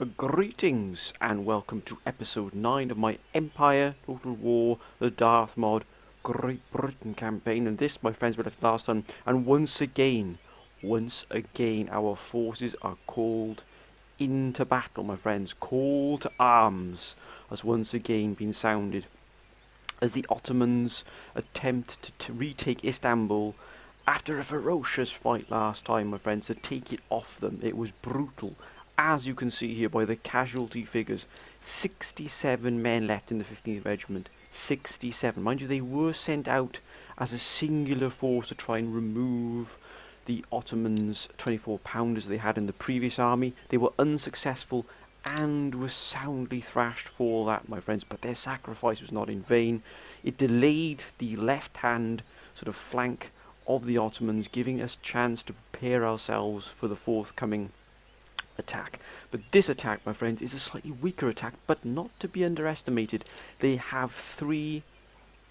Greetings and welcome to episode 9 of my Empire Total War the Darth mod Great Britain campaign. And this, my friends, we left last time. And once again, our forces are called into battle, my friends. Call to arms has once again been sounded as the Ottomans attempt to retake Istanbul after a ferocious fight last time, my friends, to take it off them. It was brutal, as you can see here by the casualty figures. 67 men left in the 15th Regiment. 67. Mind you, they were sent out as a singular force to try and remove the Ottomans' 24-pounders they had in the previous army. They were unsuccessful and were soundly thrashed for that, my friends, but their sacrifice was not in vain. It delayed the left-hand sort of flank of the Ottomans, giving us chance to prepare ourselves for the forthcoming attack. But this attack, my friends, is a slightly weaker attack, but not to be underestimated. They have 3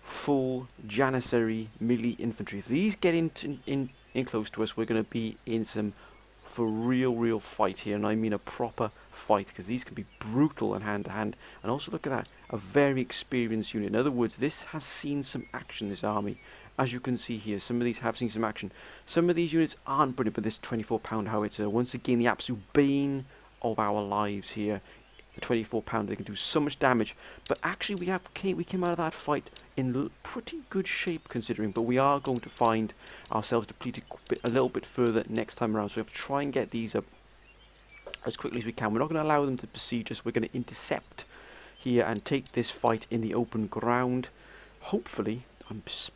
full Janissary melee infantry. If these get in close to us, we're going to be in some for real fight here, and I mean a proper fight, because these can be brutal and hand to hand. And also look at that, a very experienced unit. In other words, this has seen some action, this army. As you can see here, some of these have seen some action. Some of these units aren't brilliant, but this 24-pound howitzer, once again the absolute bane of our lives here. The 24-pound, they can do so much damage, but actually we came out of that fight in pretty good shape considering, but we are going to find ourselves depleted a little bit further next time around, so we have to try and get these up as quickly as we can. We're not going to allow them to besiege us. We're going to intercept here and take this fight in the open ground. Hopefully,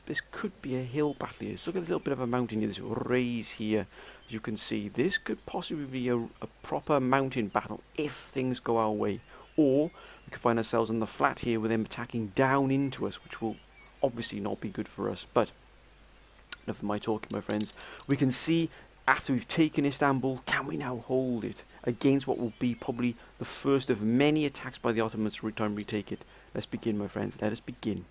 this could be a hill battle here. So look at a little bit of a mountain here, this raise here. As you can see, this could possibly be a proper mountain battle if things go our way. Or we could find ourselves on the flat here with them attacking down into us, which will obviously not be good for us. But enough of my talking, my friends. We can see after we've taken Istanbul, can we now hold it against what will be probably the first of many attacks by the Ottomans to try and retake it. Let's begin, my friends. Let us begin.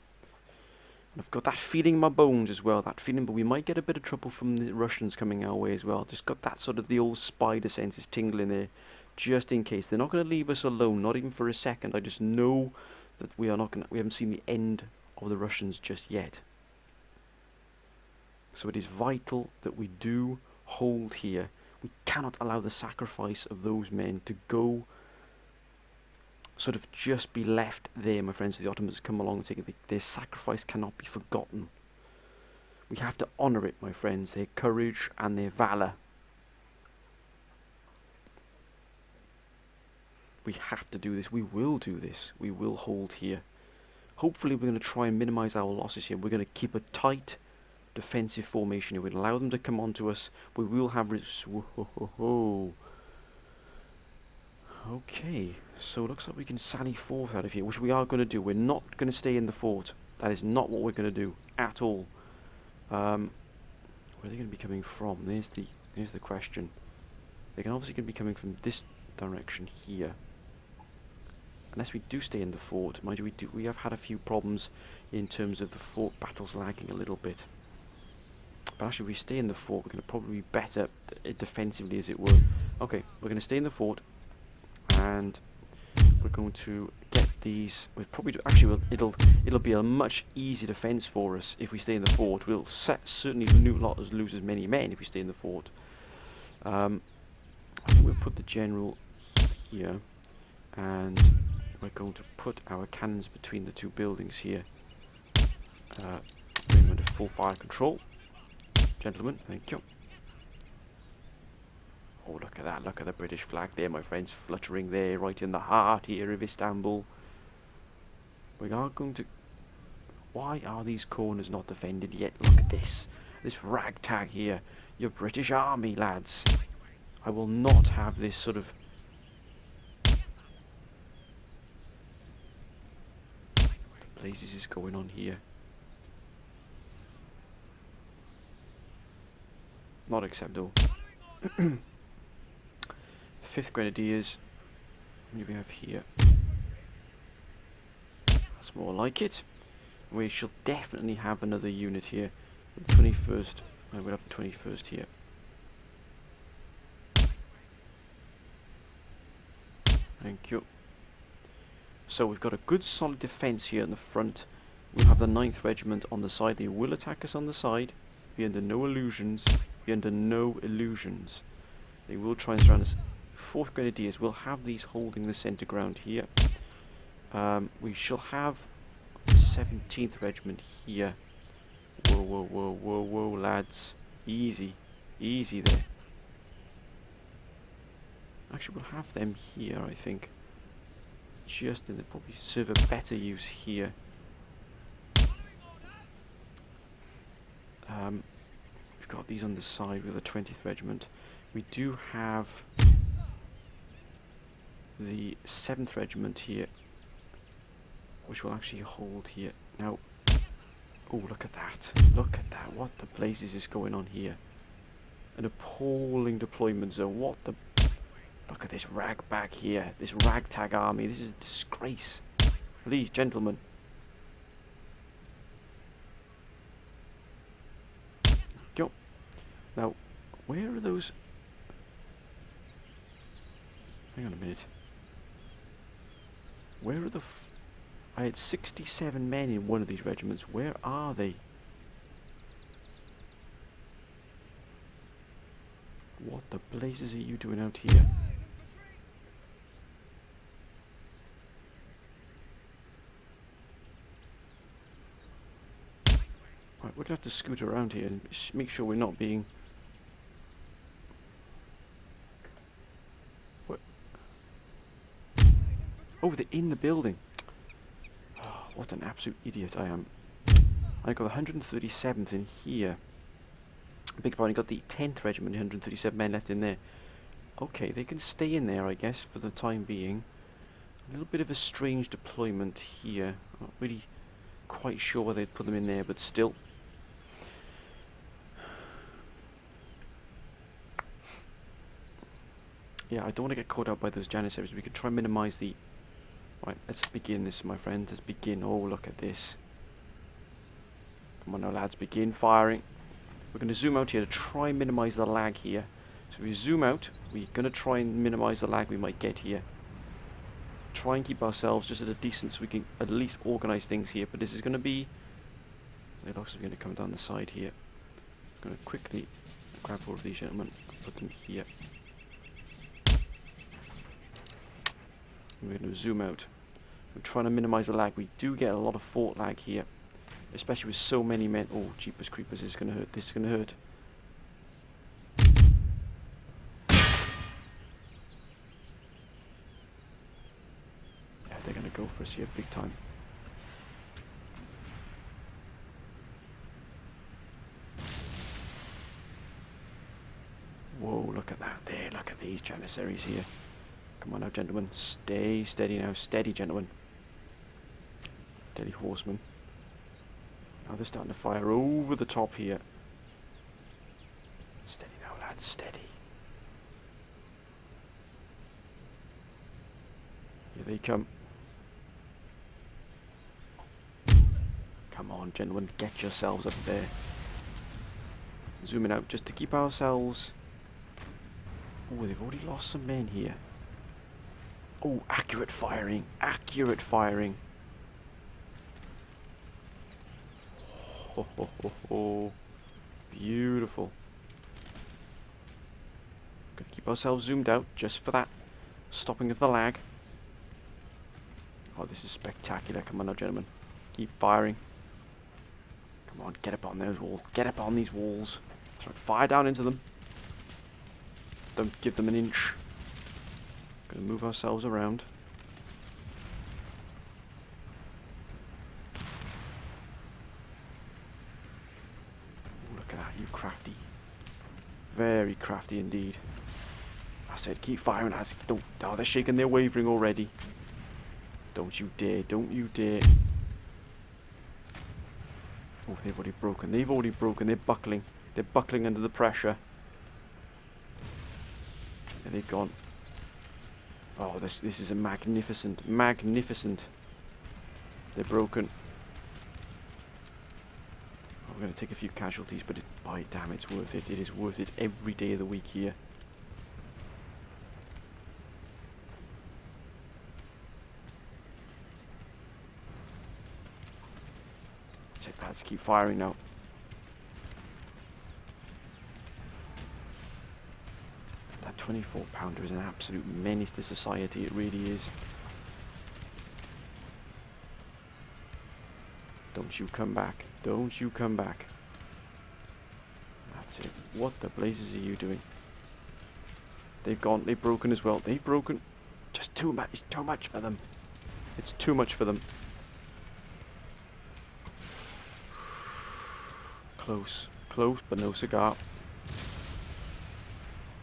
I've got that feeling in my bones as well, that feeling, but we might get a bit of trouble from the Russians coming our way as well. Just got that sort of the old spider senses tingling there, just in case. They're not going to leave us alone, not even for a second. I just know that we haven't seen the end of the Russians just yet. So it is vital that we do hold here. We cannot allow the sacrifice of those men to go sort of just be left there, my friends. The Ottomans come along and take it. Their sacrifice cannot be forgotten. We have to honour it, my friends, their courage and their valour. We have to do this. We will do this. We will hold here. Hopefully we're going to try and minimise our losses here. We're going to keep a tight defensive formation here. We're going to allow them to come onto us. We will have... Okay, so it looks like we can sally forth out of here, which we are going to do. We're not going to stay in the fort. That is not what we're going to do at all. Where are they going to be coming from? There's the question. They can obviously going to be coming from this direction here. Unless we do stay in the fort. Mind you, we have had a few problems in terms of the fort battles lagging a little bit. But actually, if we stay in the fort, we're going to probably be better defensively, as it were. Okay, we're going to stay in the fort. And we're going to get these. We'll probably actually it'll be a much easier defense for us if we stay in the fort. We'll certainly not lose as many men if we stay in the fort. I think we'll put the general here, and we're going to put our cannons between the 2 buildings here. Bring them under full fire control, gentlemen. Thank you. Oh, look at that. Look at the British flag there, my friends, fluttering there, right in the heart here of Istanbul. We are going to... Why are these corners not defended yet? Look at this. This ragtag here. Your British army, lads. I will not have this sort of... What the blazes is going on here? Not acceptable. 5th Grenadiers. What do we have here? That's more like it. We shall definitely have another unit here. The 21st. We'll have the 21st here. Thank you. So we've got a good solid defence here in the front. We'll have the 9th Regiment on the side. They will attack us on the side. Be under no illusions. Be under no illusions. They will try and surround us. 4th Grenadiers will have these holding the centre ground here. We shall have the 17th Regiment here. Whoa, whoa, whoa, whoa, whoa, lads. Easy. Easy there. Actually, we'll have them here, I think. Just in the probably serve a better use here. We've got these on the side with the 20th Regiment. We do have the 7th Regiment here, which will actually hold here. Now, oh, look at that. Look at that. What the blazes is going on here? An appalling deployment zone. What the... Look at this rag back here. This ragtag army. This is a disgrace. Please, gentlemen. Go. Now, where are those... Hang on a minute. Where are the... I had 67 men in one of these regiments. Where are they? What the blazes are you doing out here? Right, we're going to have to scoot around here and make sure we're not being... What? Oh, they're in the building. Oh, what an absolute idiot I am. I got the 137th in here. Big pardon, got the 10th Regiment, 137 men left in there. Okay, they can stay in there, I guess, for the time being. A little bit of a strange deployment here. I'm not really quite sure why they'd put them in there, but still. Yeah, I don't want to get caught out by those Janissaries. We could try and minimise the... Right, let's begin this, my friend. Let's begin. Oh, look at this. Come on now, lads. Begin firing. We're going to zoom out here to try and minimise the lag here. So if we zoom out, we're going to try and minimise the lag we might get here. Try and keep ourselves just at a decent, so we can at least organise things here. But this is going to be... They're also going to come down the side here. I'm going to quickly grab all of these gentlemen, put them here. We're going to zoom out. We're trying to minimise the lag. We do get a lot of fort lag here, especially with so many men. Oh, jeepers creepers, this is going to hurt. This is going to hurt. Yeah, they're going to go for us here big time. Whoa, look at that there. Look at these Janissaries here. Come on now, gentlemen. Stay steady now. Steady, gentlemen. Steady, horsemen. Now they're starting to fire over the top here. Steady now, lads. Steady. Here they come. Come on, gentlemen. Get yourselves up there. Zooming out just to keep ourselves... Oh, they've already lost some men here. Oh, accurate firing. Accurate firing. Ho, ho, ho, ho. Beautiful. Gonna keep ourselves zoomed out just for that stopping of the lag. Oh, this is spectacular. Come on now, gentlemen. Keep firing. Come on, get up on those walls. Get up on these walls. Try and fire down into them. Don't give them an inch. Gonna move ourselves around. Ooh, look at that, you crafty. Very crafty indeed. I said keep firing. Don't. Oh, they're shaking, they're wavering already. Don't you dare, don't you dare. Oh, they've already broken. They've already broken. They're buckling. They're buckling under the pressure. Yeah, they've gone. Oh, this is a magnificent. They're broken. Oh, we're going to take a few casualties, but by damn, it's worth it. It is worth it every day of the week here. That's it, lads. Keep firing now. That 24-pounder is an absolute menace to society. It really is. Don't you come back. Don't you come back. That's it. What the blazes are you doing? They've gone. They've broken as well. They've broken. Just too much. It's too much for them. It's too much for them. Close. Close, but no cigar.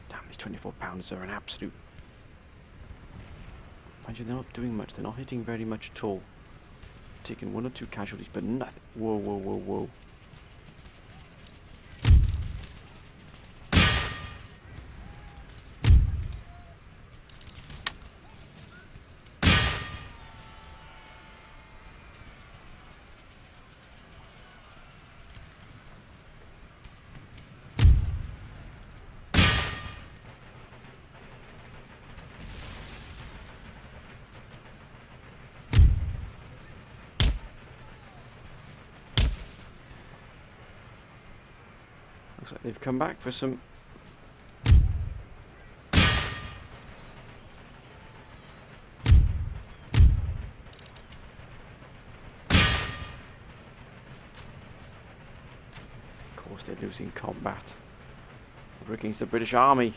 Damn, these 24-pounders are an absolute... Mind you, they're not doing much. They're not hitting very much at all. Taking 1 or 2 casualties, but nothing. Whoa, whoa, whoa, whoa. Looks like they've come back for some... Of course they're losing combat. We're against the British Army.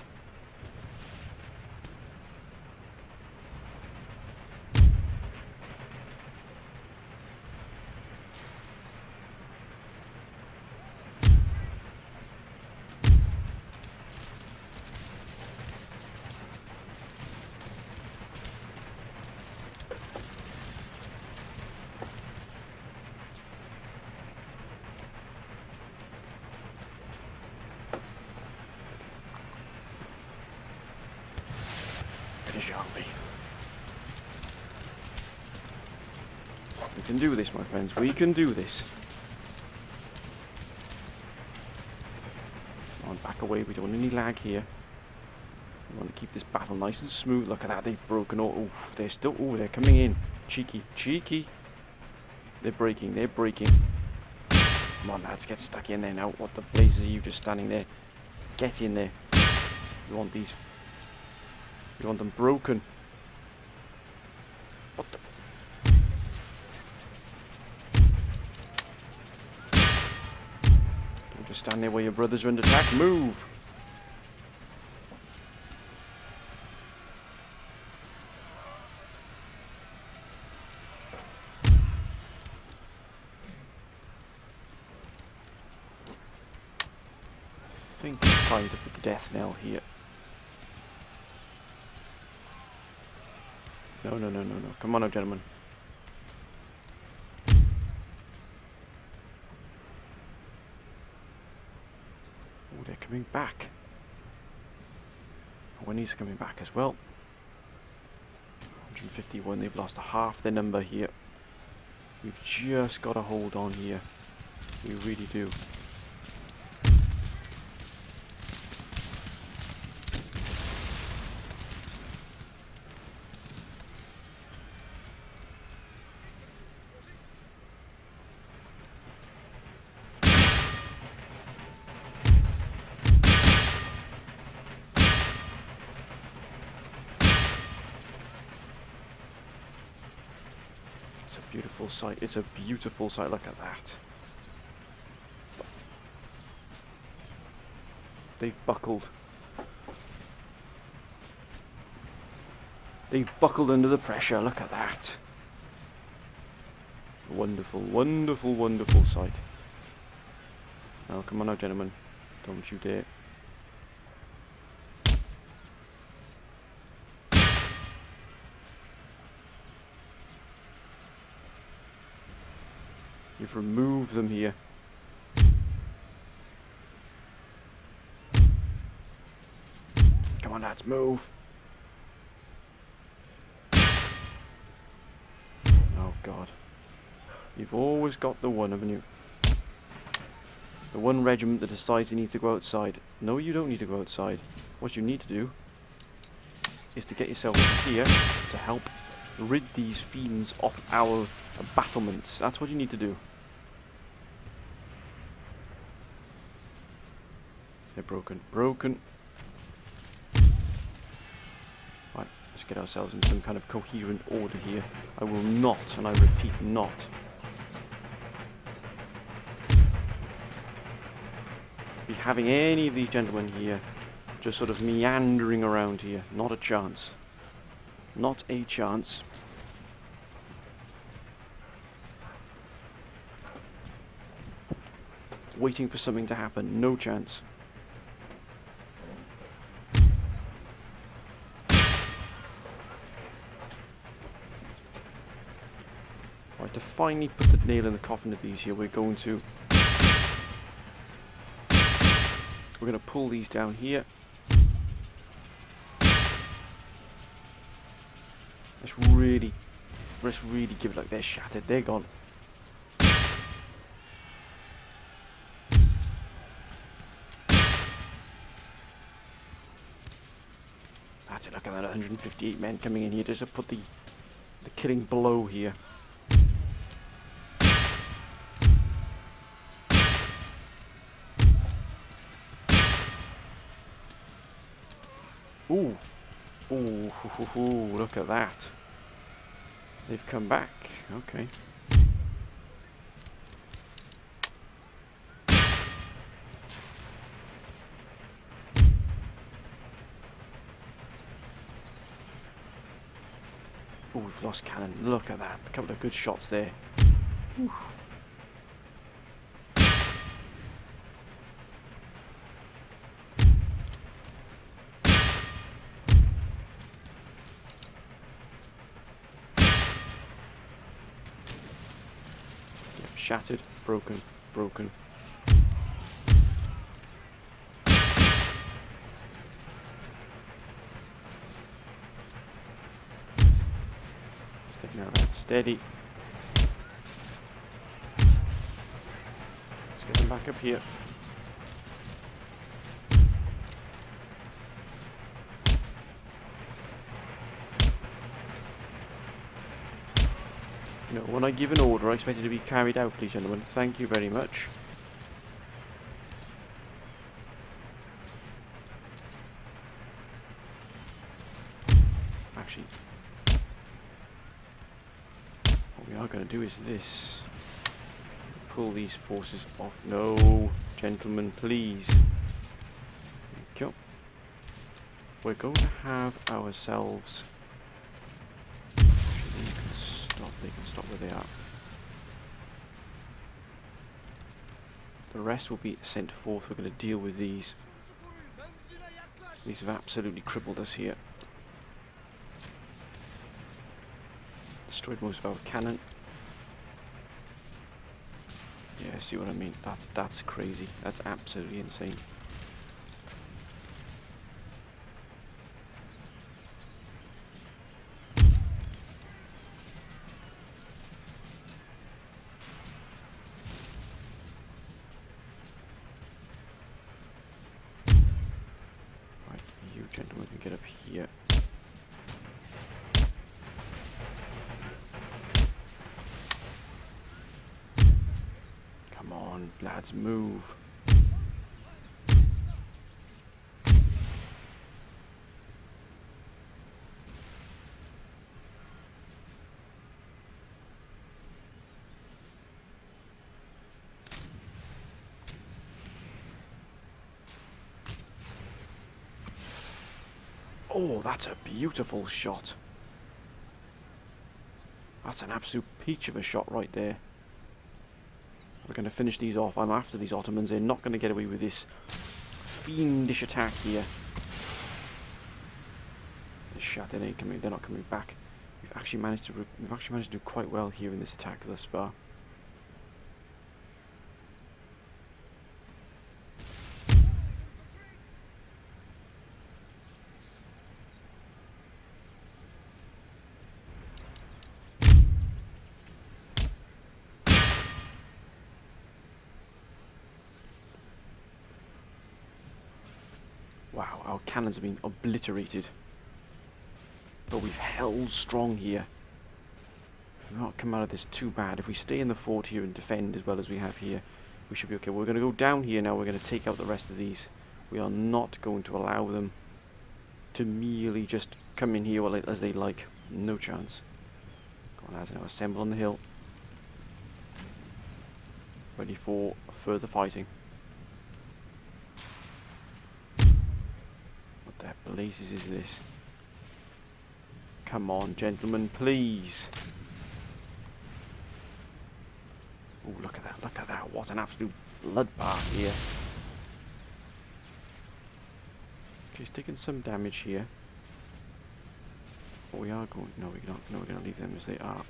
Army. We can do this, my friends. We can do this. Come on, back away. We don't want any lag here. We want to keep this battle nice and smooth. Look at that. They've broken all. Oof, they're still... Oh, they're coming in. Cheeky. Cheeky. They're breaking. They're breaking. Come on, lads. Get stuck in there now. What the blazes are you just standing there? Get in there. You want these... You want them broken. What the... Don't just stand there where your brothers are under attack. Move! I think it's time to put the death knell here. No, no, no, no, no. Come on now, gentlemen. Oh, they're coming back. Oh, and he's coming back as well. 151. They've lost half their number here. We've just got to hold on here. We really do. Beautiful sight. It's a beautiful sight. Look at that. They've buckled. They've buckled under the pressure. Look at that. Wonderful, wonderful, wonderful sight. Now, come on now, gentlemen. Don't you dare. You've removed them here. Come on, lads, move. Oh, God. You've always got the one, haven't you? The one regiment that decides he needs to go outside. No, you don't need to go outside. What you need to do is to get yourself over here to help rid these fiends off our battlements. That's what you need to do. They're broken. Broken. Right, let's get ourselves in some kind of coherent order here. I will not, and I repeat, not be having any of these gentlemen here just sort of meandering around here. Not a chance. Not a chance. Waiting for something to happen. No chance. Right, to finally put the nail in the coffin of these here, we're going to pull these down here. Let's really give it like they're shattered. They're gone. That's it. Look at that, 158 men coming in here just to put the killing blow here. Ooh. Ooh, look at that. They've come back. Okay. Ooh, we've lost cannon. Look at that. A couple of good shots there. Ooh. Shattered, broken, broken. Sticking out that steady. Let's get them back up here. No, when I give an order, I expect it to be carried out, please, gentlemen. Thank you very much. Actually, what we are going to do is this. Pull these forces off. No, gentlemen, please. There we go. We're going to have ourselves... They can stop where they are. The rest will be sent forth. We're going to deal with these. These have absolutely crippled us here. Destroyed most of our cannon. Yeah, see what I mean? That's crazy. That's absolutely insane. Gentlemen can get up here. Come on, lads, move. Oh, that's a beautiful shot. That's an absolute peach of a shot right there. We're going to finish these off. I'm after these Ottomans. They're not going to get away with this fiendish attack here. They're shut. They ain't coming. They're not coming back. We've actually managed to do quite well here in this attack thus far. Wow, our cannons have been obliterated. But we've held strong here. We've not come out of this too bad. If we stay in the fort here and defend as well as we have here, we should be okay. We're going to go down here now. We're going to take out the rest of these We are not going to allow them to merely just come in here as they like. No chance. Come on, lads, now assemble on the hill. Ready for further fighting. What the blazes is this? Come on, gentlemen, please. Oh, look at that, look at that. What an absolute bloodbath here. Okay, he's taking some damage here. But we are going... No, we're not. No, we're going to leave them as they are.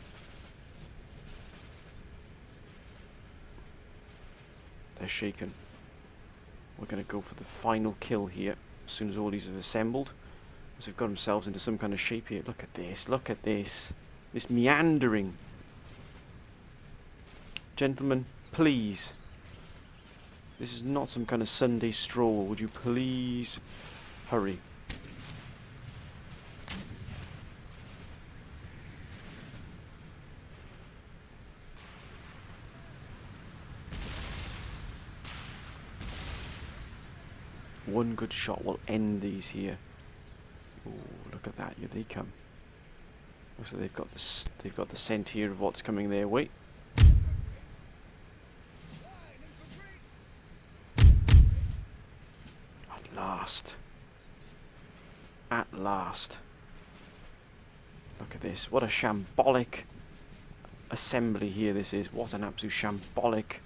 They're shaken. We're going to go for the final kill here. As soon as all these have assembled. So they've got themselves into some kind of shape here. Look at this, look at this. This meandering. Gentlemen, please. This is not some kind of Sunday stroll. Would you please hurry? One good shot will end these here. Oh, look at that! Here they come. So they've got the scent here of what's coming their way. At last. At last. Look at this. What a shambolic assembly here this is. What an absolute shambolic.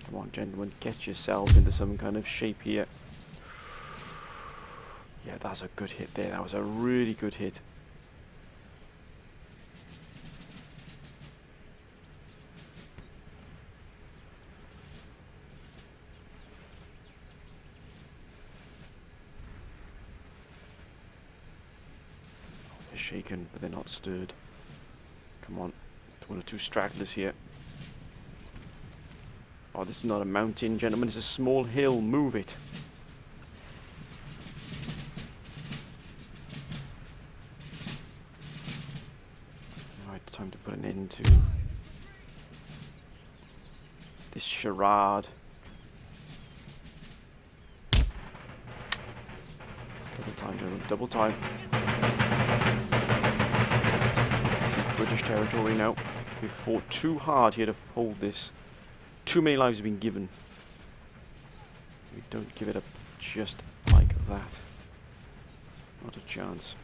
Come on, gentlemen, get yourselves into some kind of shape here. Yeah, that's a good hit there. That was a really good hit. They're shaken, but they're not stirred. Come on, one or two stragglers here. Oh, this is not a mountain, gentlemen. It's a small hill. Move it. Right, time to put an end to this charade. Double time, gentlemen. Double time. This is British territory now. We've fought too hard here to hold this. Too many lives have been given. We don't give it up just like that. Not a chance.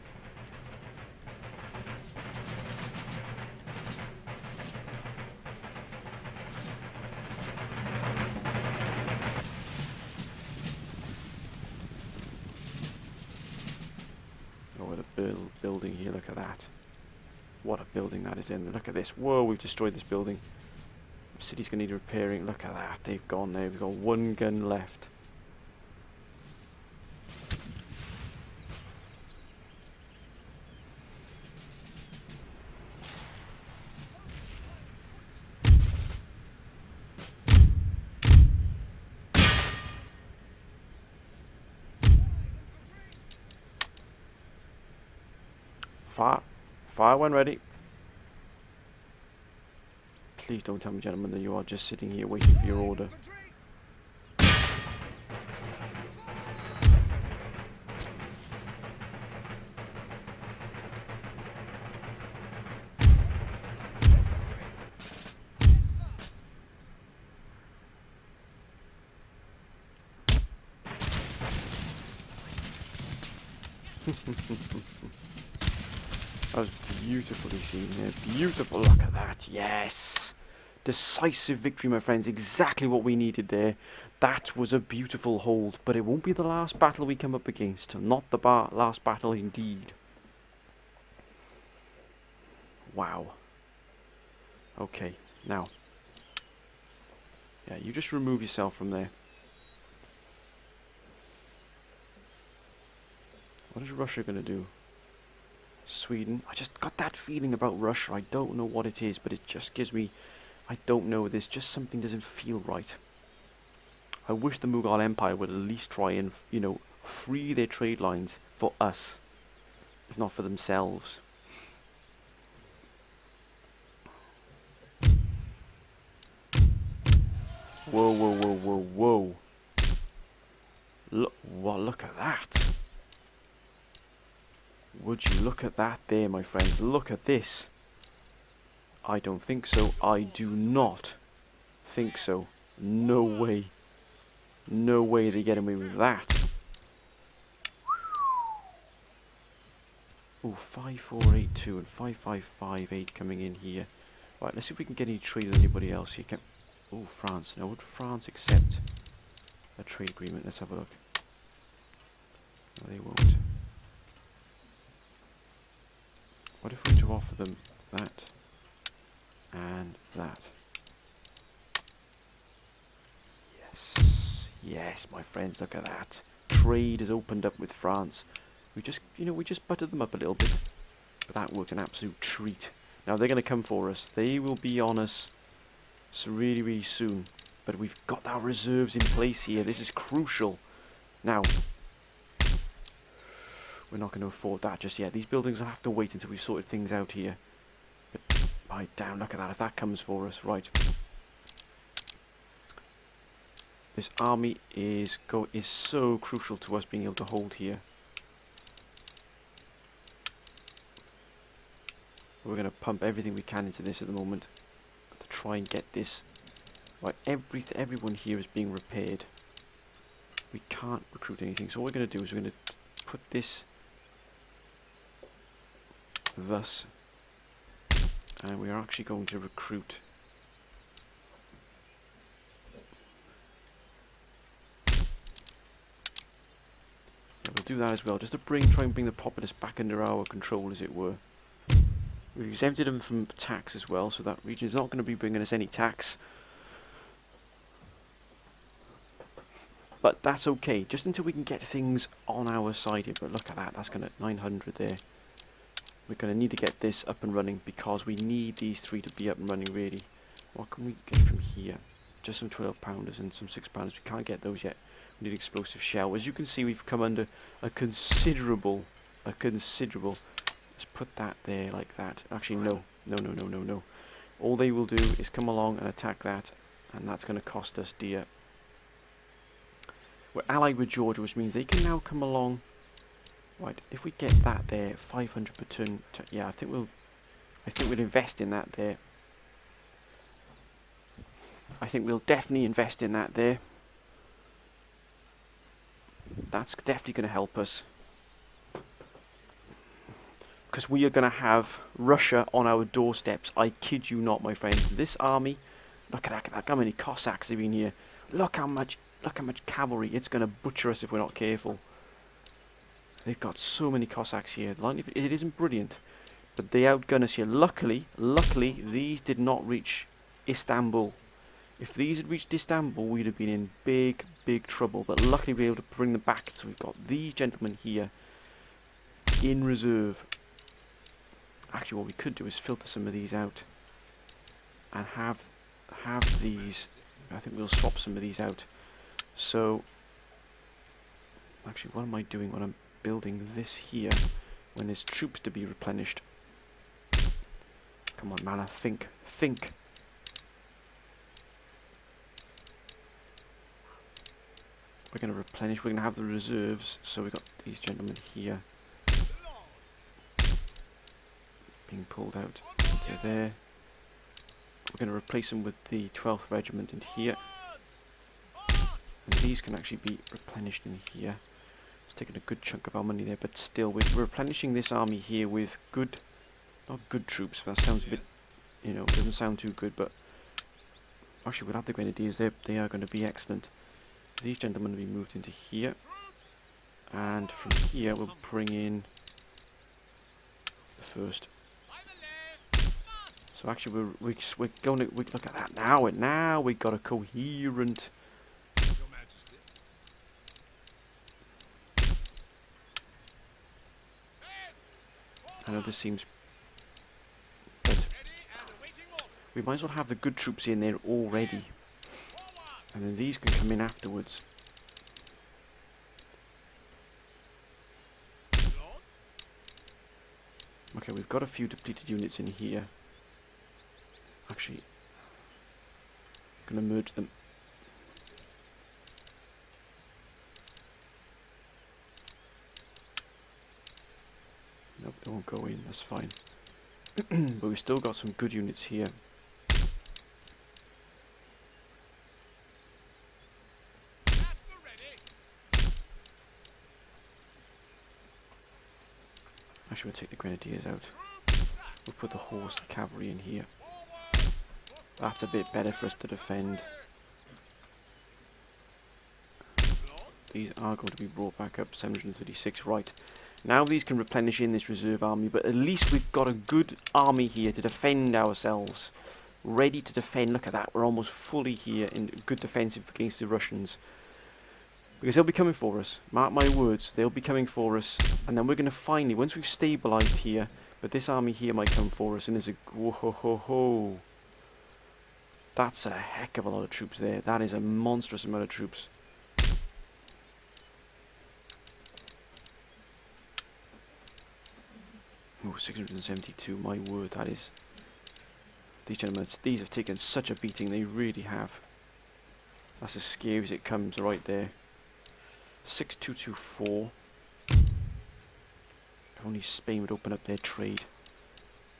Oh, what a building here, look at that. What a building that is in. Look at this. Whoa, we've destroyed this building. The city's going to need repairing. Look at that. They've gone there. We've got one gun left. Fire when ready. Please don't tell me, gentlemen, that you are just sitting here waiting for your order. That was beautifully seen there. Beautiful. Look at that. Yes. Decisive victory, my friends. Exactly what we needed there. That was a beautiful hold. But it won't be the last battle we come up against. Not the last battle indeed. Wow. Okay. Now. Yeah, you just remove yourself from there. What is Russia going to do? Sweden. I just got that feeling about Russia. I don't know what it is, but it just gives me... I don't know. There's just something doesn't feel right. I wish the Mughal Empire would at least try and, you know, free their trade lines for us, if not for themselves. Whoa, whoa, whoa, whoa, whoa. Look, well, look at that. Would you look at that there, my friends? Look at this. I don't think so. I do not think so. No way. No way they get away with that. Oh, 5482 and 5558 coming in here. Right, let's see if we can get any trade with anybody else here. Oh, France. Now, would France accept a trade agreement? Let's have a look. No, they won't. What if we were to offer them that and that? Yes. Yes, my friends, look at that. Trade has opened up with France. We just, you know, we just buttered them up a little bit. But that worked an absolute treat. Now they're going to come for us. They will be on us really, really soon. But we've got our reserves in place here. This is crucial. Now, we're not going to afford that just yet. These buildings will have to wait until we've sorted things out here. But, right, damn, look at that. If that comes for us, right. This army is so crucial to us being able to hold here. We're going to pump everything we can into this at the moment to try and get this. Right, everyone here is being repaired. We can't recruit anything, so what we're going to do is we're going to put this thus, and we are actually going to recruit we'll do that as well, just to try and bring the populace back under our control, as it were. We've exempted them from tax as well, so that region is not going to be bringing us any tax. But that's okay, just until we can get things on our side here. But look at that, that's going to 900 there. We're going to need to get this up and running, because we need these three to be up and running, really. What can we get from here? Just some 12-pounders and some 6-pounders. We can't get those yet. We need explosive shell. As you can see, we've come under a considerable. Let's put that there like that. Actually, no. All they will do is come along and attack that, and that's going to cost us dear. We're allied with Georgia, which means they can now come along. Right, if we get that there, 500 per turn. Yeah, I think we'll invest in that there. I think we'll definitely invest in that there. That's definitely going to help us, because we are going to have Russia on our doorsteps. I kid you not, my friends. This army, look at that, how many Cossacks have been here. Look how much cavalry. It's going to butcher us if we're not careful. They've got so many Cossacks here. It isn't brilliant, but they outgun us here. Luckily, these did not reach Istanbul. If these had reached Istanbul, we'd have been in big trouble. But luckily, we were able to bring them back. So we've got these gentlemen here in reserve. Actually, what we could do is filter some of these out and have these. I think we'll swap some of these out. So, actually, what am I doing when I'm building this here when there's troops to be replenished? Come on, man, think. We're going to replenish, we're going to have the reserves, so we've got these gentlemen here being pulled out into there. We're going to replace them with the 12th Regiment in here. And these can actually be replenished in here. It's taking a good chunk of our money there, but still, we're replenishing this army here with not good troops. That sounds a bit, doesn't sound too good, but actually we'll have the Grenadiers there. They are going to be excellent. These gentlemen will be moved into here, and from here we'll bring in the first. So actually we're going to look at that now, and now we've got a coherent. I know this seems, but we might as well have the good troops in there already. And then these can come in afterwards. Okay, we've got a few depleted units in here. Actually, I'm going to merge them. Nope, they won't go in, that's fine. But we've still got some good units here. Actually, we'll take the grenadiers out. We'll put the horse, the cavalry in here. That's a bit better for us to defend. These are going to be brought back up, 736, right. Now these can replenish in this reserve army, but at least we've got a good army here to defend ourselves. Ready to defend. Look at that, we're almost fully here in good defensive against the Russians. Because they'll be coming for us. Mark my words, they'll be coming for us. And then we're going to finally, once we've stabilised here, but this army here might come for us, and there's a... Whoa, ho, ho, ho. That's a heck of a lot of troops there. That is a monstrous amount of troops. Oh, 672, my word, that is... These gentlemen, these have taken such a beating, they really have. That's as scary as it comes right there. 6224. If only Spain would open up their trade.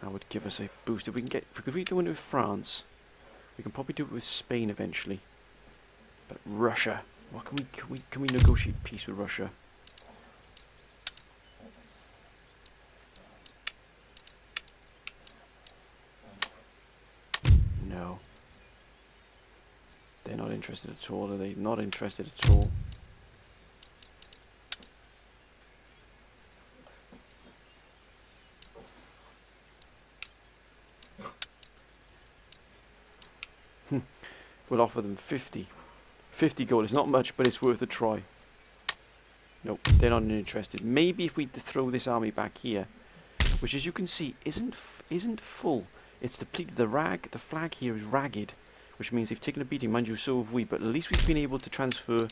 That would give us a boost. If we can get, if we do it with France, we can probably do it with Spain eventually. But Russia, what can we negotiate peace with Russia? No. They're not interested at all, are they? Not interested at all. We'll offer them 50. 50 gold is not much, but it's worth a try. Nope, they're not interested. Maybe if we throw this army back here, which as you can see isn't full. It's depleted. The flag here is ragged, which means they've taken a beating. Mind you, so have we. But at least we've been able to transfer,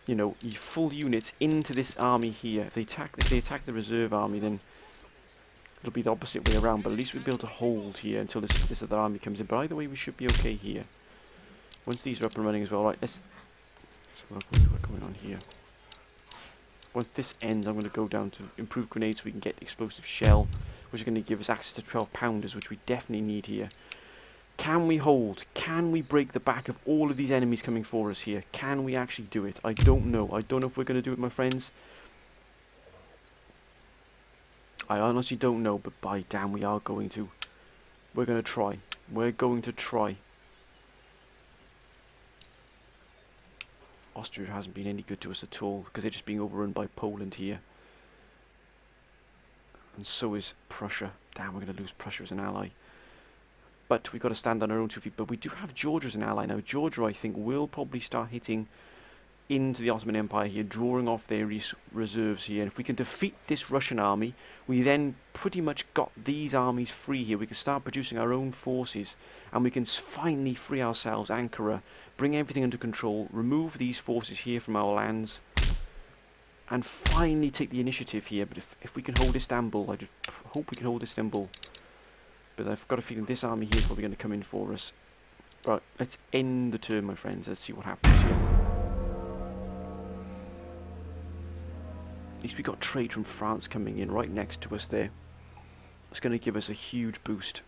you know, full units into this army here. If they attack the reserve army, then it'll be the opposite way around. But at least we'll be able to hold here until this other army comes in. But either way, we should be okay here. Once these are up and running as well, right? Let's have a look what's going on here. Once this ends, I'm going to go down to improved grenades so we can get explosive shell, which is going to give us access to 12 pounders, which we definitely need here. Can we hold? Can we break the back of all of these enemies coming for us here? Can we actually do it? I don't know. I don't know if we're going to do it, my friends. I honestly don't know, but by damn, we are going to. We're going to try. We're going to try. Austria hasn't been any good to us at all because they're just being overrun by Poland here. And so is Prussia. Damn, we're going to lose Prussia as an ally. But we've got to stand on our own 2 feet. But we do have Georgia as an ally. Now, Georgia, I think, will probably start hitting into the Ottoman Empire here, drawing off their reserves here. And if we can defeat this Russian army, we then pretty much got these armies free here. We can start producing our own forces, and we can finally free ourselves, Ankara, bring everything under control, remove these forces here from our lands, and finally take the initiative here. But if we can hold Istanbul, I just hope we can hold Istanbul. But I've got a feeling this army here is probably going to come in for us. Right, let's end the turn, my friends. Let's see what happens here. At least we got trade from France coming in right next to us there. It's going to give us a huge boost.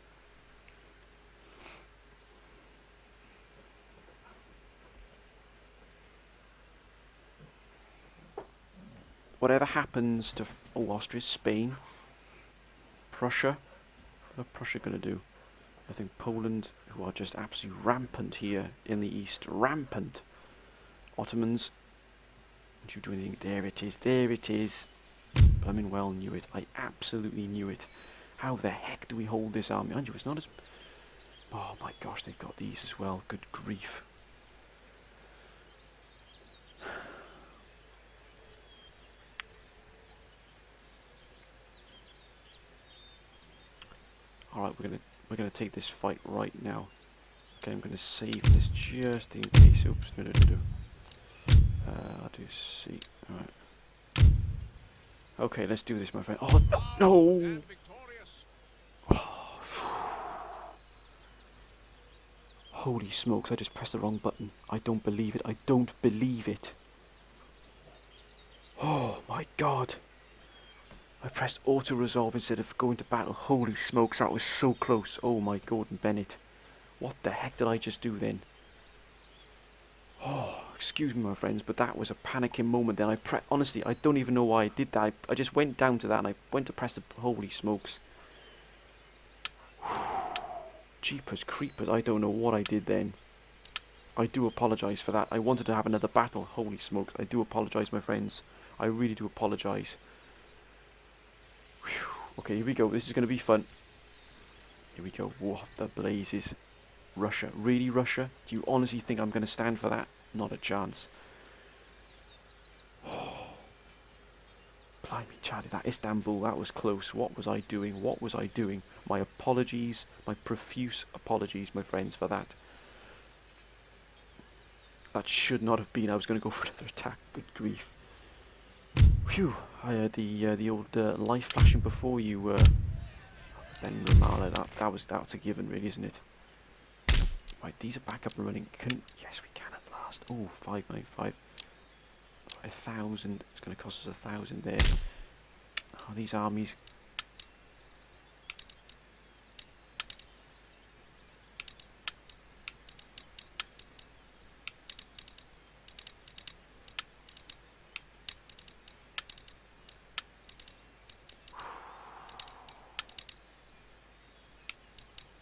Whatever happens to Austria, Spain, Prussia, what's Prussia going to do? I think Poland, who are just absolutely rampant here in the east, rampant. Ottomans, don't you do anything? There it is, there it is. Blooming well knew it. I absolutely knew it. How the heck do we hold this army? Mind you, it's not as... Oh my gosh, they've got these as well. Good grief. Alright, we're gonna take this fight right now. Okay, I'm going to save this just in case. Oops, no. I'll do C. Alright. Okay, let's do this, my friend. Oh, no! Holy smokes, I just pressed the wrong button. I don't believe it. I don't believe it. Oh, my God. I pressed auto-resolve instead of going to battle. Holy smokes, that was so close. Oh, my Gordon Bennett. What the heck did I just do then? Oh, excuse me, my friends, but that was a panicking moment then. Honestly, I don't even know why I did that. I just went down to that and I went to press the... Holy smokes. Jeepers creepers, I don't know what I did then. I do apologise for that. I wanted to have another battle. Holy smokes, I do apologise, my friends. I really do apologise. Okay, here we go. This is going to be fun. Here we go. What the blazes. Russia. Really, Russia? Do you honestly think I'm going to stand for that? Not a chance. Blimey, Charlie, that Istanbul, that was close. What was I doing? What was I doing? My apologies, my profuse apologies, my friends, for that. That should not have been. I was going to go for another attack. Good grief. Phew. I had the old life flashing before you, Ben Ramallah. That's a given, really, isn't it? Right, these are back up and running. Yes, we can at last. Oh, 595. 1,000. It's going to cost us 1,000 there. Oh, these armies.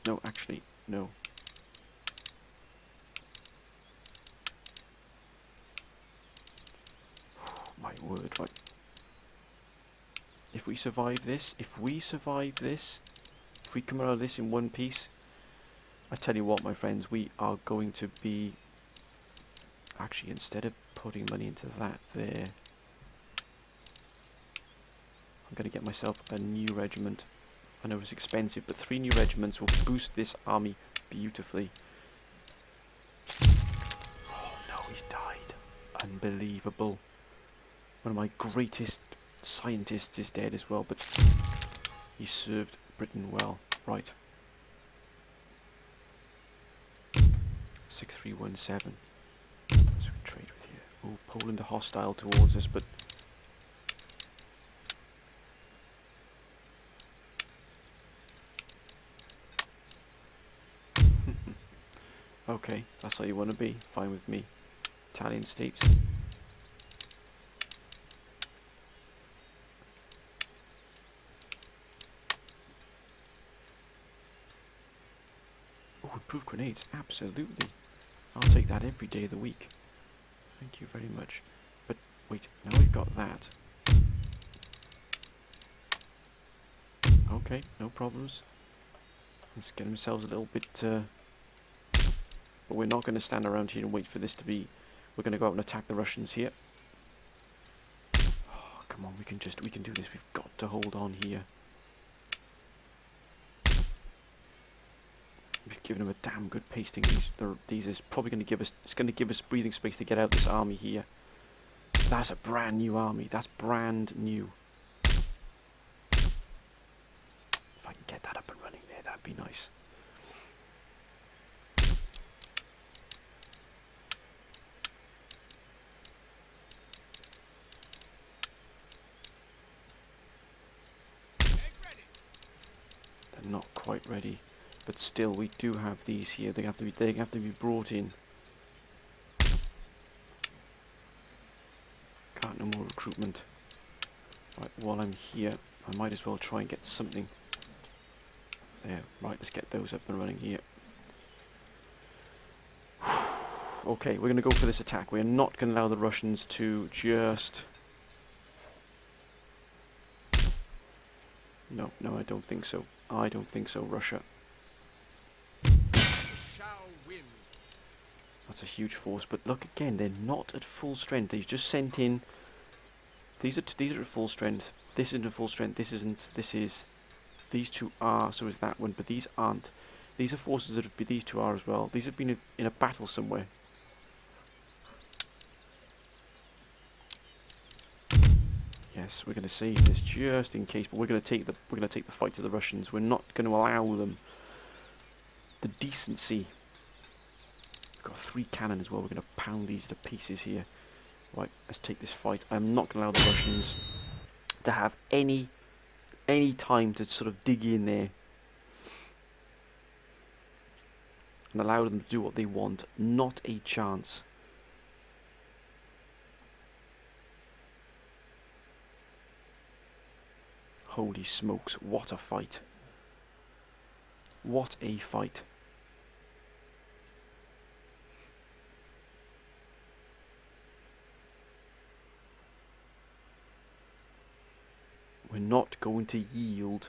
No, actually, no. My word, right. If we survive this, if we come out of this in one piece, I tell you what, my friends, we are going to be... Actually, instead of putting money into that there, I'm going to get myself a new regiment. I know it's expensive, but 3 new regiments will boost this army beautifully. Oh no, he's died. Unbelievable. One of my greatest scientists is dead as well, but he served Britain well. Right. 6317. So we trade with you. Oh, Poland are hostile towards us, but... Okay, that's how you want to be. Fine with me. Italian states. Oh, improved grenades. Absolutely. I'll take that every day of the week. Thank you very much. But wait, now we've got that. Okay, no problems. Let's get ourselves a little bit... But we're not going to stand around here and wait for this to be... We're going to go out and attack the Russians here. Oh, come on, we can do this. We've got to hold on here. We've given them a damn good pasting. These is probably going to give us... It's going to give us breathing space to get out this army here. That's a brand new army. That's brand new. If I can get that up and running there, that'd be nice. They're not quite ready, but still, we do have these here. They have to be brought in. Can't no more recruitment. Right, while I'm here, I might as well try and get something. There, right, let's get those up and running here. Okay, we're going to go for this attack. We're not going to allow the Russians to just... No, I don't think so. I don't think so, Russia. That's a huge force, but look again, they're not at full strength. They've just sent in... These are at full strength. This isn't at full strength. This isn't. This is... These two are, so is that one, but these aren't. These are forces that have been, these two are as well. These have been in a battle somewhere. Yes, we're going to save this just in case, but we're going to take the fight to the Russians. We're not going to allow them the decency. We've got 3 cannon as well. We're going to pound these to pieces here. Right, let's take this fight. I'm not going to allow the Russians to have any time to sort of dig in there and allow them to do what they want. Not a chance. Holy smokes, what a fight. What a fight. We're not going to yield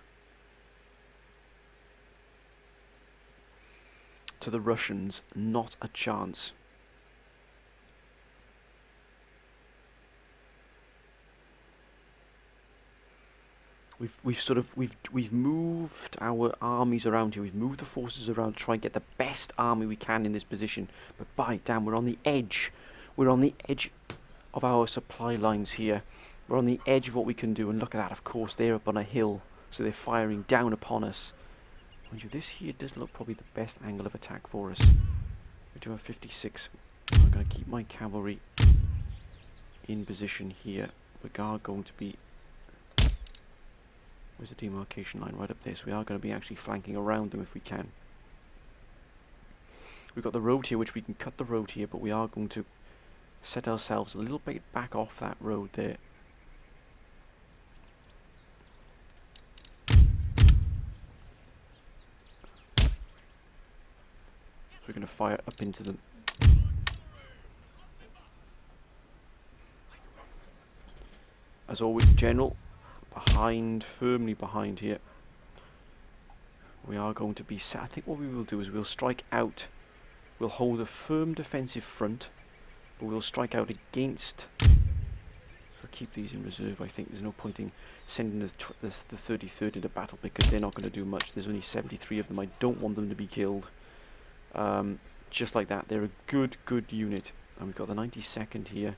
to the Russians, not a chance. We've moved our armies around here. We've moved the forces around to try and get the best army we can in this position. But by damn, we're on the edge. We're on the edge of our supply lines here. We're on the edge of what we can do. And look at that, of course, they're up on a hill. So they're firing down upon us. Mind you, this here does look probably the best angle of attack for us. We do have 56. I'm going to keep my cavalry in position here. We are going to be... Where's the demarcation line? Right up there. So we are going to be actually flanking around them if we can. We've got the road here, which we can cut the road here, but we are going to set ourselves a little bit back off that road there. So we're going to fire up into them. As always, General, behind, firmly behind here. We are going to be set. I think what we will do is we'll strike out. We'll hold a firm defensive front, but we'll strike out against. We'll keep these in reserve. I think there's no point in sending the 33rd into battle because they're not going to do much. There's only 73 of them. I don't want them to be killed. Just like that, they're a good unit. And we've got the 92nd here.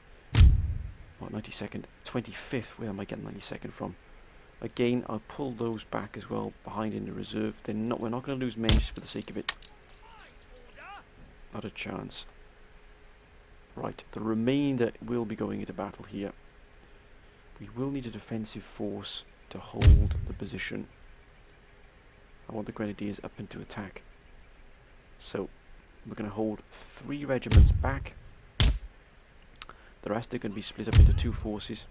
What 92nd? 25th. Where am I getting 92nd from? Again, I'll pull those back as well behind in the reserve. We're not going to lose men just for the sake of it. Not a chance. Right, the remainder will be going into battle here. We will need a defensive force to hold the position. I want the Grenadiers up into attack. So, we're going to hold 3 regiments back. The rest are going to be split up into 2 forces.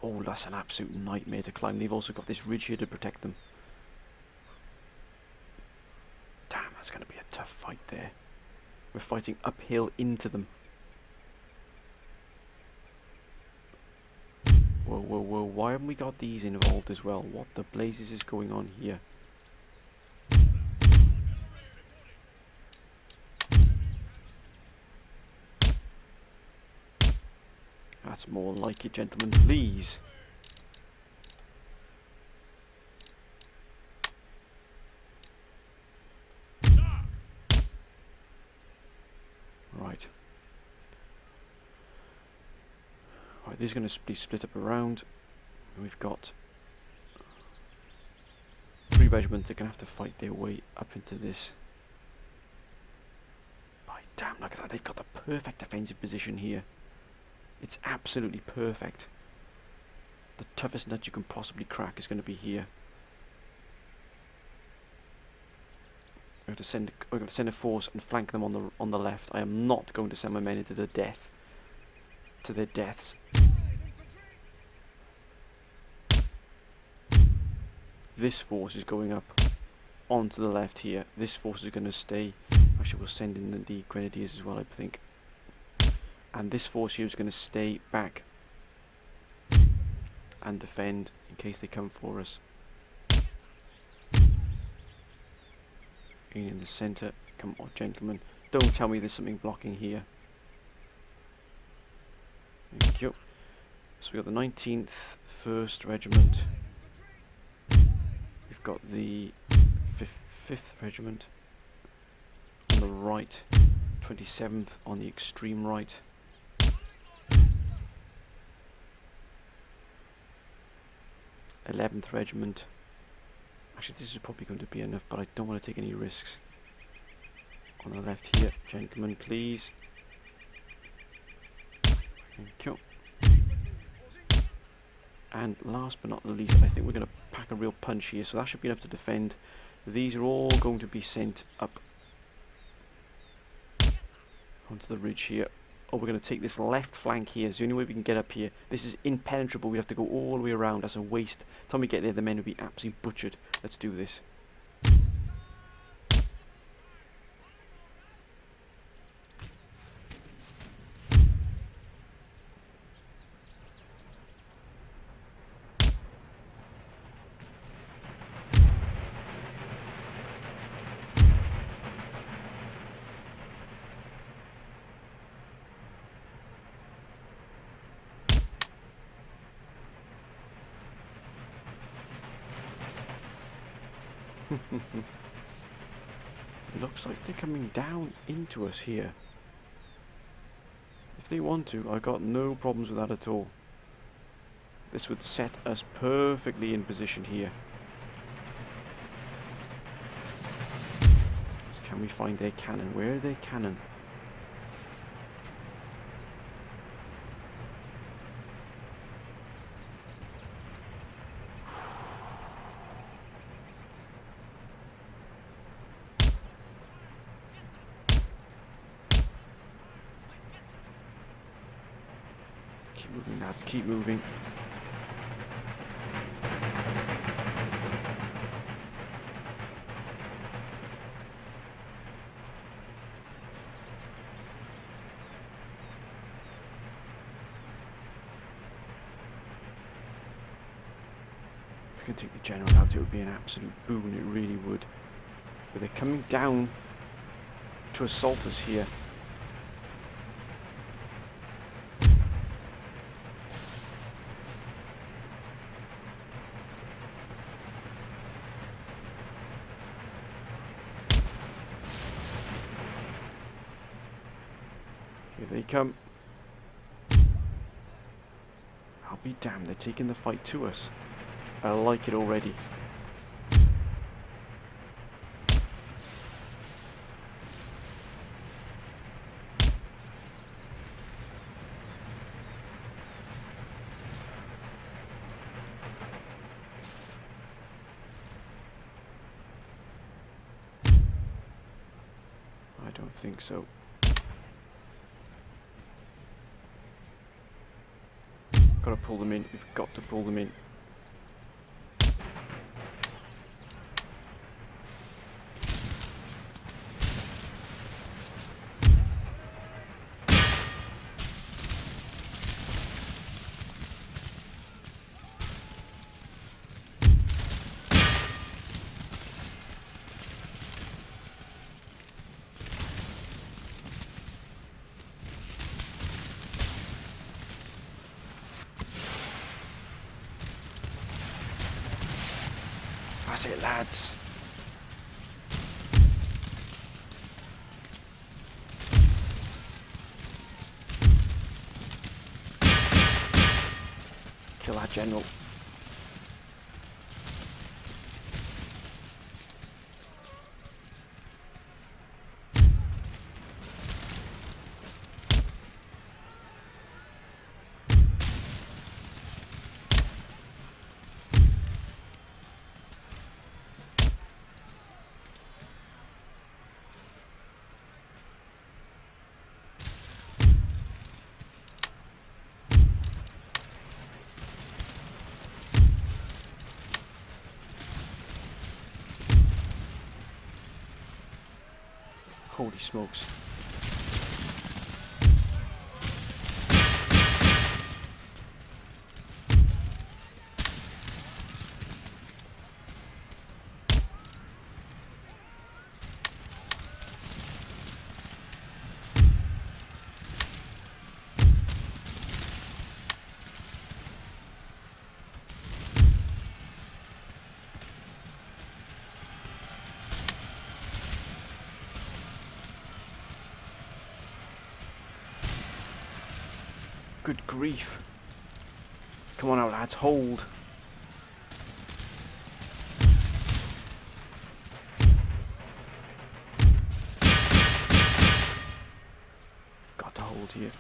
Oh, that's an absolute nightmare to climb. They've also got this ridge here to protect them. Damn, that's going to be a tough fight there. We're fighting uphill into them. Whoa, why haven't we got these involved as well? What the blazes is going on here? That's more like it, gentlemen, please. Right. Right, these are going to be split up around. And we've got 3 regiments that are going to have to fight their way up into this. By damn, look at that. They've got the perfect defensive position here. It's absolutely perfect. The toughest nut you can possibly crack is going to be here. We're going to send a force and flank them on the left. I am not going to send my men into the death. To their deaths. This force is going up onto the left here. This force is going to stay. Actually, we'll send in the Grenadiers as well, I think. And this force here is going to stay back and defend in case they come for us. In the centre. Come on, gentlemen. Don't tell me there's something blocking here. Thank you. So we've got the 19th 1st Regiment. We've got the 5th Regiment on the right, 27th on the extreme right. th Regiment. Actually, this is probably going to be enough, but I don't want to take any risks. On the left here, gentlemen, please. Thank you. And last but not the least, I think we're going to pack a real punch here, so that should be enough to defend. These are all going to be sent up onto the ridge here. Oh, we're going to take this left flank here. It's the only way we can get up here. This is impenetrable. We have to go all the way around. That's a waste. By the time we get there, the men will be absolutely butchered. Let's do this. Looks like they're coming down into us here. If they want to, I've got no problems with that at all. This would set us perfectly in position here. So can we find their cannon? Where are their cannon? Keep moving, lads, keep moving. If we can take the general out, it would be an absolute boon, it really would. But they're coming down to assault us here. Here they come. I'll be damned, they're taking the fight to us. I like it already. I don't think so. Gotta pull them in. We've got to pull them in. That's it, lads. Kill that general. Holy smokes. Good grief. Come on now, lads, hold. Got to hold here.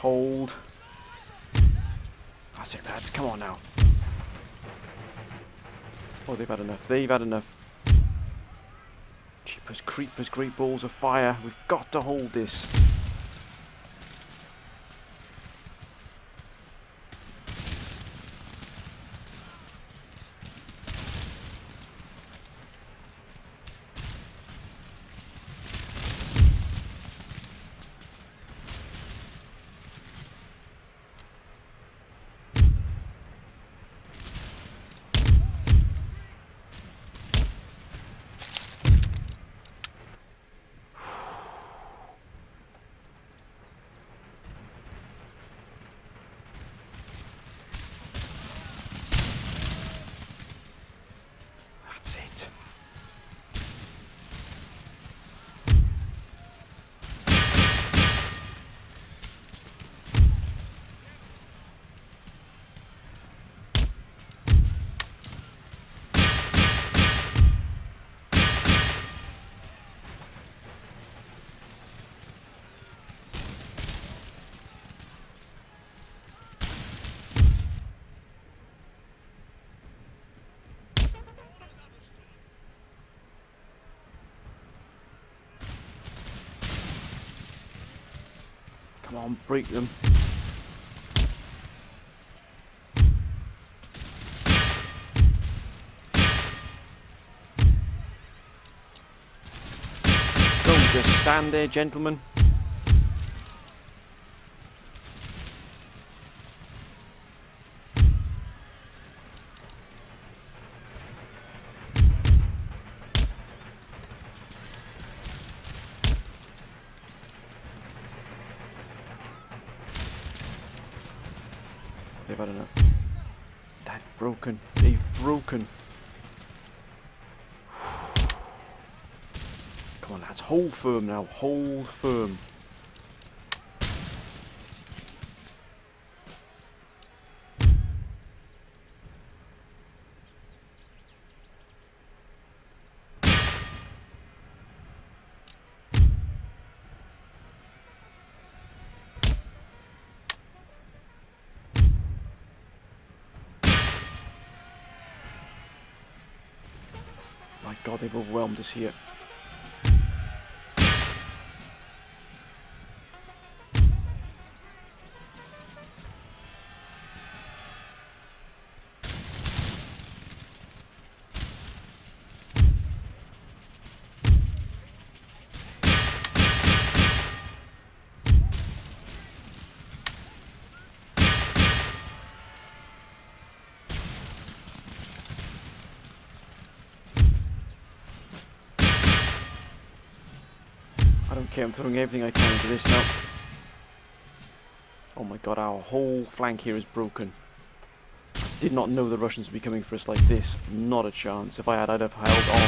Hold. That's it, lads. Come on now. Oh, they've had enough. They've had enough. Jeepers creepers, great balls of fire. We've got to hold this. That's it. Come on, break them. Don't just stand there, gentlemen. They've had enough. They've broken. They've broken. Come on, lads. Hold firm now. Hold firm. My God, they've overwhelmed us here. I don't care, I'm throwing everything I can into this now. Oh my God, our whole flank here is broken. Did not know the Russians would be coming for us like this. Not a chance. If I had, I'd have held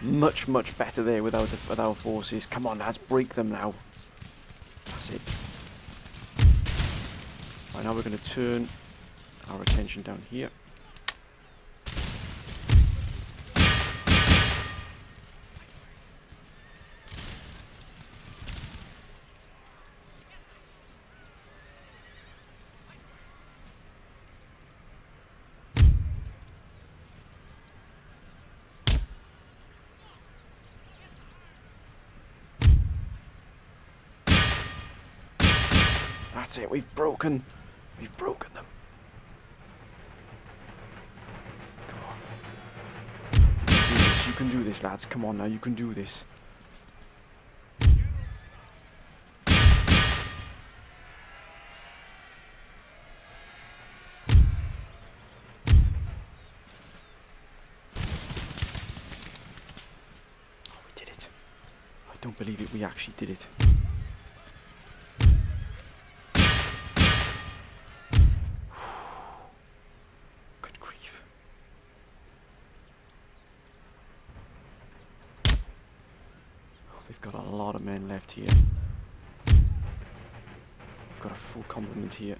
on much, much better there with our forces. Come on, lads, break them now. That's it. Right, now we're going to turn our attention down here. That's it. We've broken them. You can do this, lads. Come on now, you can do this. I don't believe it, we actually did it. Good grief. They've got a lot of men left here. They've got a full complement here.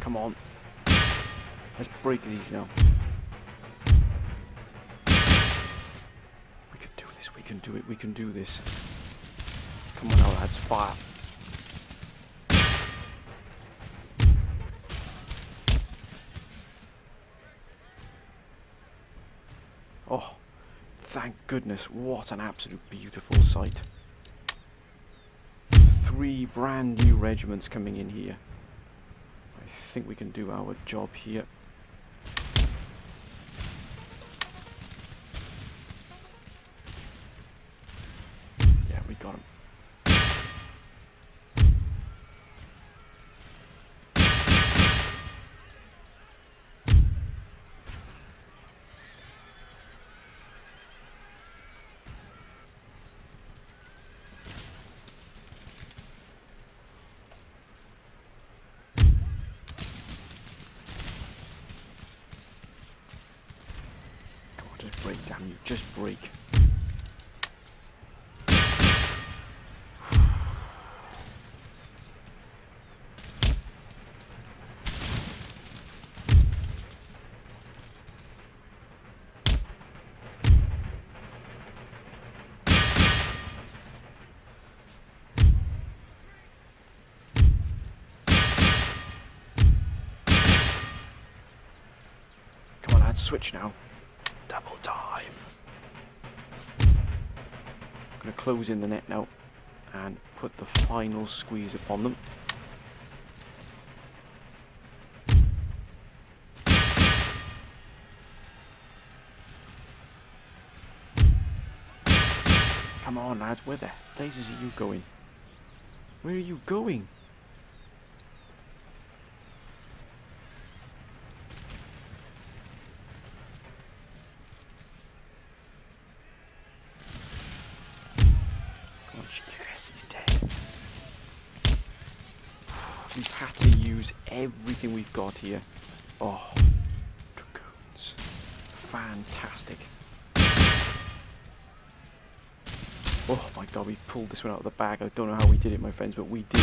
Come on. Let's break these now. We can do this, we can do it, we can do this. Come on now, lads, fire. Oh, thank goodness, what an absolute beautiful sight. 3 brand new regiments coming in here. I think we can do our job here. Yeah, we got him. Just break, damn you, just break. Come on lads, switch now. Double time. I'm going to close in the net now and put the final squeeze upon them. Come on lads, where the blazes are you going? Where are you going? Yes, he's dead. We've had to use everything we've got here. Oh, dragoons. Fantastic. Oh my god, we've pulled this one out of the bag. I don't know how we did it, my friends, but we did.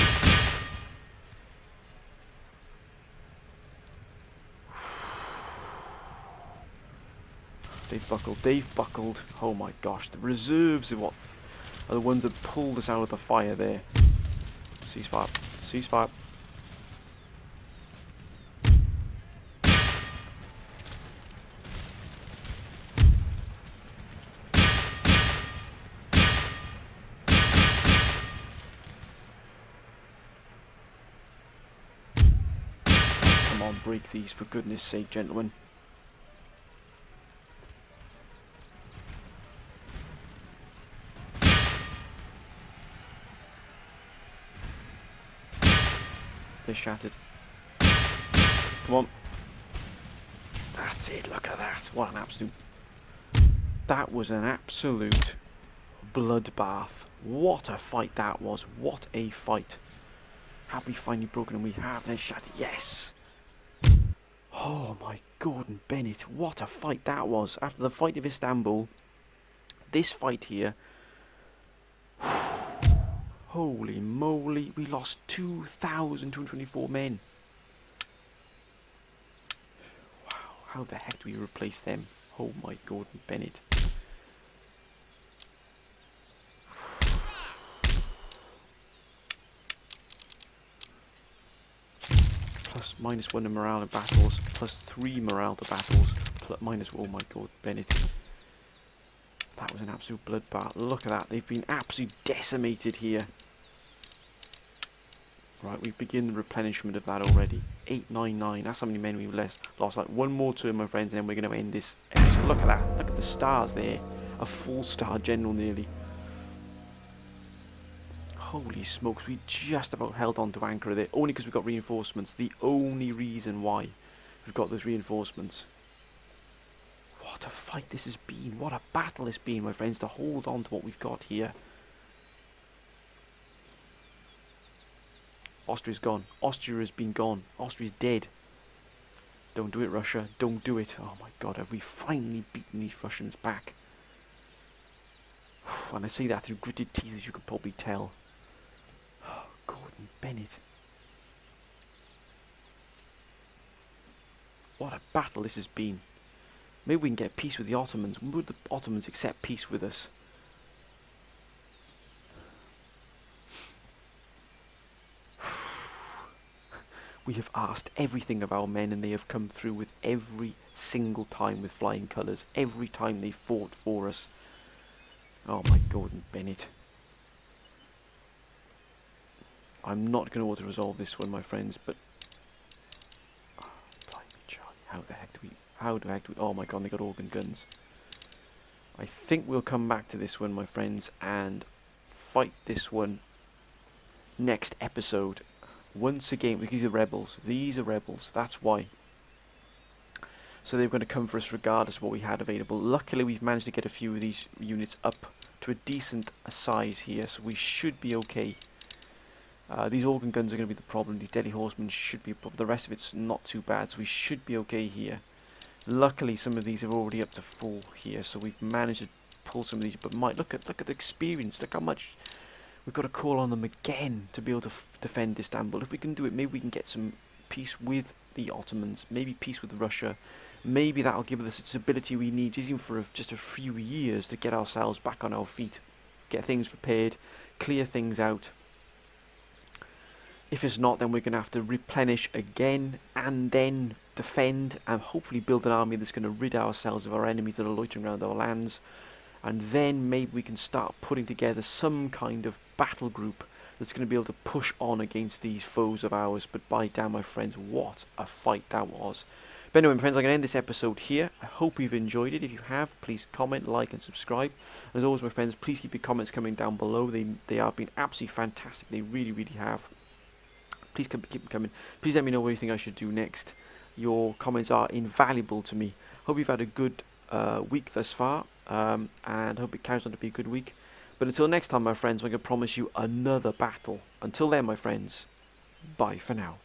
They've buckled, they've buckled. Oh my gosh, the reserves are the ones that pulled us out of the fire there. Ceasefire, ceasefire. Come on, break these for goodness sake, gentlemen. They're shattered. Come on. That's it, look at that. What an absolute... That was an absolute bloodbath. What a fight that was. What a fight. Have we finally broken them? We have. They're shattered. Yes. Oh my Gordon Bennett, what a fight that was. After the fight of Istanbul, this fight here, holy moly, we lost 2,224 men. Wow, how the heck do we replace them? Oh my Gordon Bennett. Plus -1 in morale in battles, +3 morale to battles, minus, oh my God, Bennett. That was an absolute bloodbath. Look at that, they've been absolutely decimated here. Right, we begin the replenishment of that already. 899, that's how many men we've lost. Like one more turn, my friends, and then we're going to end this episode. Look at that, look at the stars there. A 4-star general nearly. Holy smokes, we just about held on to Ankara there, only because we got reinforcements. The only reason why we've got those reinforcements. What a fight this has been, what a battle it's been, my friends, to hold on to what we've got here. Austria's gone. Austria has been gone. Austria's dead. Don't do it, Russia. Don't do it. Oh my God, have we finally beaten these Russians back? And I say that through gritted teeth, as you could probably tell. Oh, Gordon Bennett. What a battle this has been. Maybe we can get peace with the Ottomans. Would the Ottomans accept peace with us? We have asked everything of our men, and they have come through with every single time with flying colours. Every time they fought for us. Oh my Gordon Bennett. I'm not going to auto-resolve this one, my friends, but... Oh, blimey, Charlie. How the heck do we... Oh my God, they got organ guns. I think we'll come back to this one, my friends, and fight this one next episode. Once again, because these are rebels. These are rebels, that's why. So they're going to come for us regardless of what we had available. Luckily, we've managed to get a few of these units up to a decent size here, so we should be okay. These organ guns are going to be the problem. The deadly horsemen should be a problem. The rest of it's not too bad, so we should be okay here. Luckily, some of these are already up to full here, so we've managed to pull some of these. But look at the experience. Look how much we've got to call on them again to be able to defend Istanbul. If we can do it, maybe we can get some peace with the Ottomans, maybe peace with Russia. Maybe that'll give us the stability we need, just even for just a few years, to get ourselves back on our feet, get things repaired, clear things out. If it's not, then we're going to have to replenish again and then defend and hopefully build an army that's going to rid ourselves of our enemies that are loitering around our lands. And then maybe we can start putting together some kind of battle group that's going to be able to push on against these foes of ours. But by damn, my friends, what a fight that was. But anyway, my friends, I'm going to end this episode here. I hope you've enjoyed it. If you have, please comment, like and subscribe. As always, my friends, please keep your comments coming down below. They have been absolutely fantastic. They really, really have. Please keep them coming. Please let me know what you think I should do next. Your comments are invaluable to me. Hope you've had a good week thus far, and hope it carries on to be a good week. But until next time, my friends, I'm going to promise you another battle. Until then, my friends, bye for now.